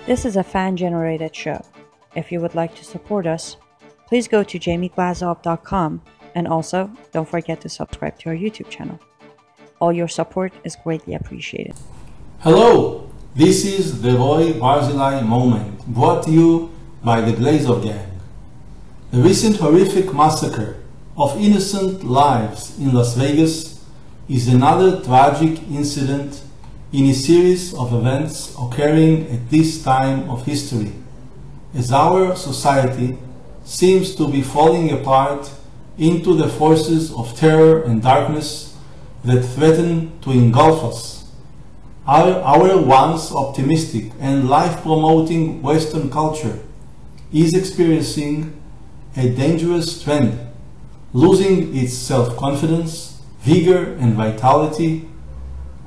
This is a fan-generated show. If you would like to support us, please go to jamieglazov.com, and also don't forget to subscribe to our YouTube channel. All your support is greatly appreciated. Hello, this is the Barzilai moment, brought to you by the Glazov Gang. The recent horrific massacre of innocent lives in Las Vegas is another tragic incident in a series of events occurring at this time of history, as our society seems to be falling apart into the forces of terror and darkness that threaten to engulf us. Our once optimistic and life-promoting Western culture is experiencing a dangerous trend, losing its self-confidence, vigor and vitality,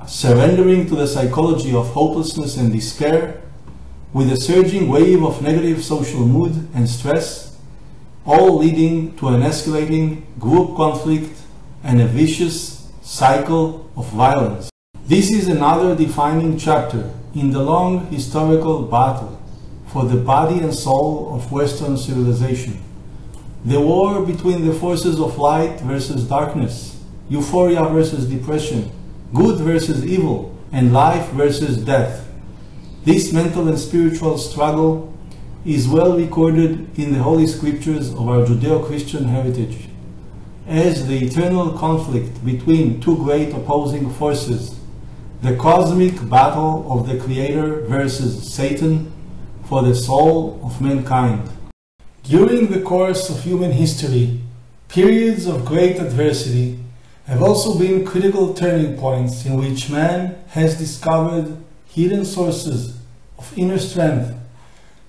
surrendering to the psychology of hopelessness and despair, with a surging wave of negative social mood and stress, all leading to an escalating group conflict and a vicious cycle of violence. This is another defining chapter in the long historical battle for the body and soul of Western civilization. The war between the forces of light versus darkness, euphoria versus depression, good versus evil, and life versus death. This mental and spiritual struggle is well recorded in the Holy Scriptures of our Judeo-Christian heritage as the eternal conflict between two great opposing forces, the cosmic battle of the Creator versus Satan for the soul of mankind. During the course of human history, periods of great adversity have also been critical turning points in which man has discovered hidden sources of inner strength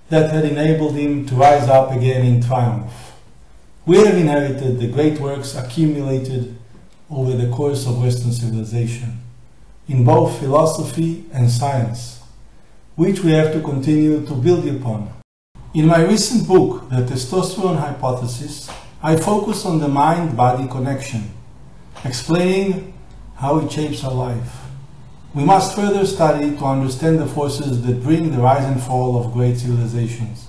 that had enabled him to rise up again in triumph. We have inherited the great works accumulated over the course of Western civilization, in both philosophy and science, which we have to continue to build upon. In my recent book, The Testosterone Hypothesis, I focus on the mind-body connection, explaining how it shapes our life. We must further study to understand the forces that bring the rise and fall of great civilizations.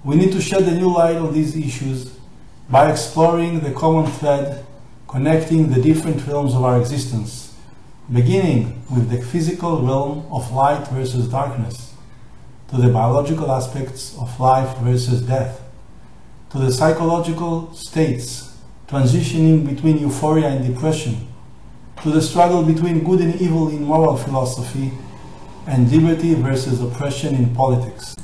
We need to shed a new light on these issues by exploring the common thread connecting the different realms of our existence, beginning with the physical realm of light versus darkness, to the biological aspects of life versus death, to the psychological states transitioning between euphoria and depression, to the struggle between good and evil in moral philosophy, and liberty versus oppression in politics.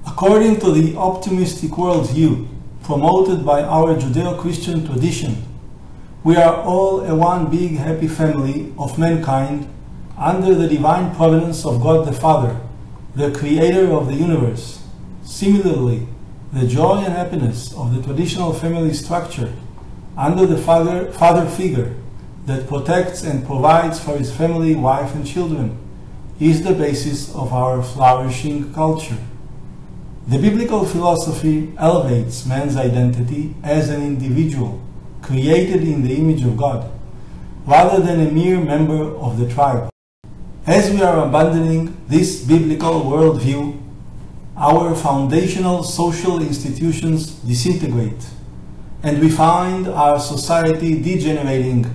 According to the optimistic worldview promoted by our Judeo-Christian tradition, we are all a one big happy family of mankind under the divine providence of God the Father, the creator of the universe. Similarly, the joy and happiness of the traditional family structure under the father figure that protects and provides for his family, wife and children is the basis of our flourishing culture. The biblical philosophy elevates man's identity as an individual created in the image of God, rather than a mere member of the tribe. As we are abandoning this biblical worldview, our foundational social institutions disintegrate, and we find our society degenerating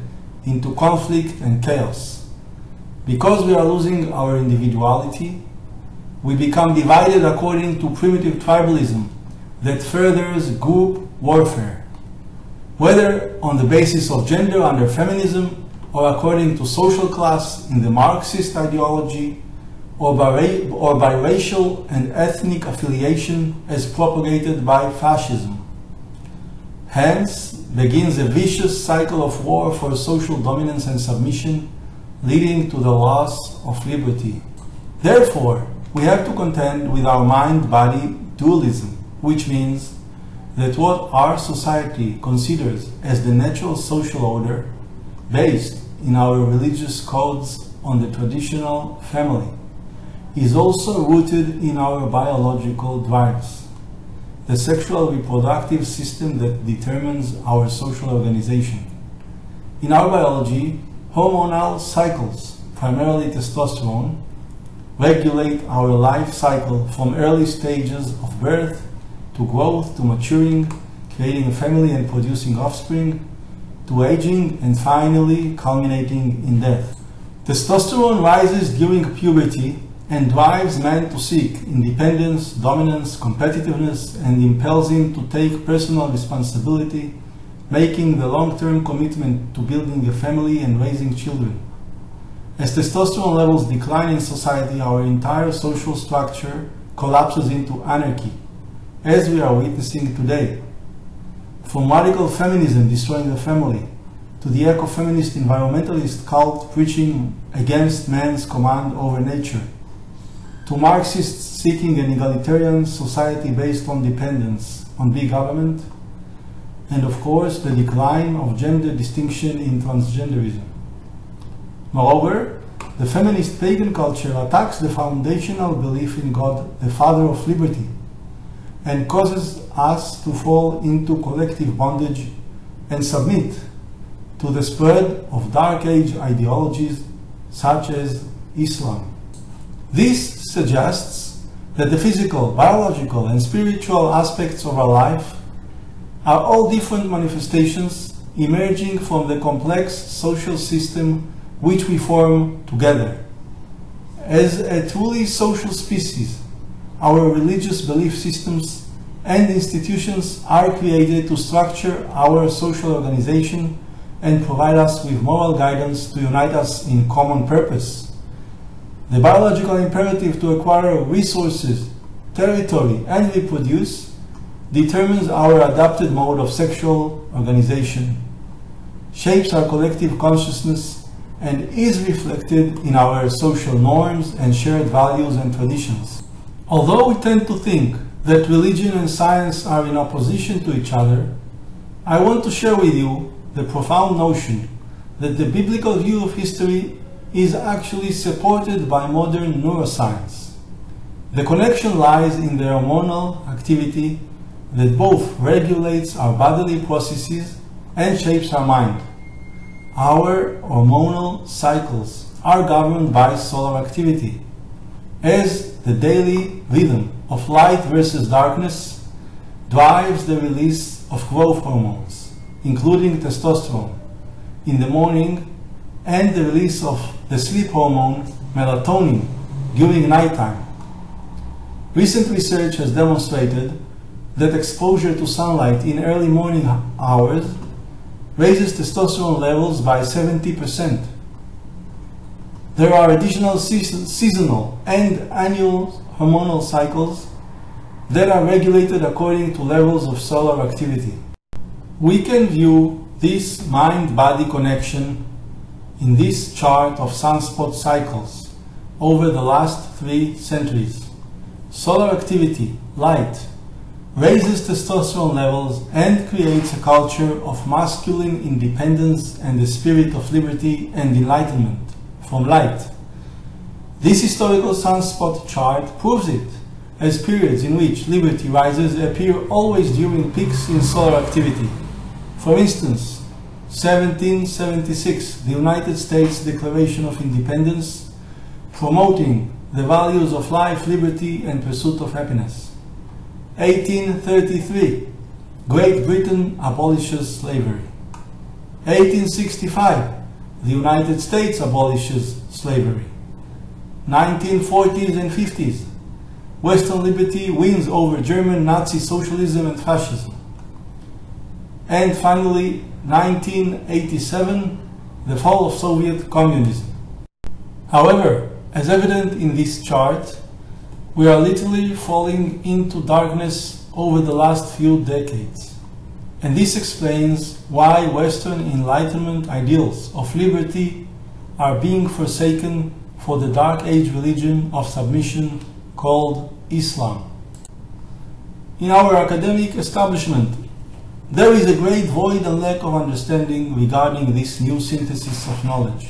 into conflict and chaos. Because we are losing our individuality, we become divided according to primitive tribalism that furthers group warfare, whether on the basis of gender under feminism, or according to social class in the Marxist ideology, or by racial and ethnic affiliation as propagated by fascism. Hence begins a vicious cycle of war for social dominance and submission, leading to the loss of liberty. Therefore, we have to contend with our mind-body dualism, which means that what our society considers as the natural social order, based in our religious codes on the traditional family, is also rooted in our biological drives, the sexual reproductive system that determines our social organization. In our biology, hormonal cycles, primarily testosterone, regulate our life cycle from early stages of birth to growth to maturing, creating a family and producing offspring, to aging and finally culminating in death. Testosterone rises during puberty and drives man to seek independence, dominance, competitiveness, and impels him to take personal responsibility, making the long-term commitment to building a family and raising children. As testosterone levels decline in society, our entire social structure collapses into anarchy, as we are witnessing today. From radical feminism destroying the family, to the eco-feminist environmentalist cult preaching against man's command over nature, to Marxists seeking an egalitarian society based on dependence on big government, and of course the decline of gender distinction in transgenderism. Moreover, the feminist pagan culture attacks the foundational belief in God, the Father of liberty, and causes us to fall into collective bondage and submit to the spread of Dark Age ideologies such as Islam. This suggests that the physical, biological, and spiritual aspects of our life are all different manifestations emerging from the complex social system which we form together. As a truly social species, our religious belief systems and institutions are created to structure our social organization and provide us with moral guidance to unite us in common purpose. The biological imperative to acquire resources, territory, and reproduce determines our adapted mode of sexual organization, shapes our collective consciousness, and is reflected in our social norms and shared values and traditions. Although we tend to think that religion and science are in opposition to each other, I want to share with you the profound notion that the biblical view of history is actually supported by modern neuroscience. The connection lies in the hormonal activity that both regulates our bodily processes and shapes our mind. Our hormonal cycles are governed by solar activity, as the daily rhythm of light versus darkness drives the release of growth hormones, including testosterone, in the morning, and the release of the sleep hormone melatonin during nighttime. Recent research has demonstrated that exposure to sunlight in early morning hours raises testosterone levels by 70%. There are additional seasonal and annual hormonal cycles that are regulated according to levels of solar activity. We can view this mind-body connection in this chart of sunspot cycles over the last 3 centuries. Solar activity, light, raises testosterone levels and creates a culture of masculine independence and the spirit of liberty and enlightenment from light. This historical sunspot chart proves it, as periods in which liberty rises appear always during peaks in solar activity. For instance, 1776, the United States Declaration of Independence, promoting the values of life, liberty, and pursuit of happiness. 1833, Great Britain abolishes slavery. 1865, the United States abolishes slavery. 1940s and 50s, Western liberty wins over German Nazi socialism and fascism. And finally, 1987, the fall of Soviet communism. However, as evident in this chart, we are literally falling into darkness over the last few decades. And this explains why Western Enlightenment ideals of liberty are being forsaken for the Dark Age religion of submission called Islam. In our academic establishment, there is a great void and lack of understanding regarding this new synthesis of knowledge,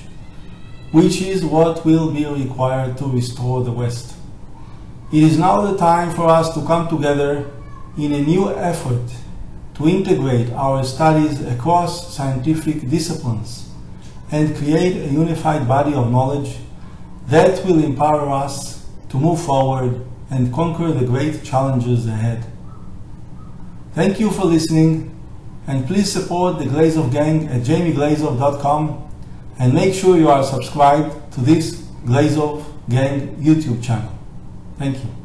which is what will be required to restore the West. It is now the time for us to come together in a new effort to integrate our studies across scientific disciplines and create a unified body of knowledge that will empower us to move forward and conquer the great challenges ahead. Thank you for listening, and please support the Glazov Gang at jamieglazov.com and make sure you are subscribed to this Glazov Gang YouTube channel. Thank you.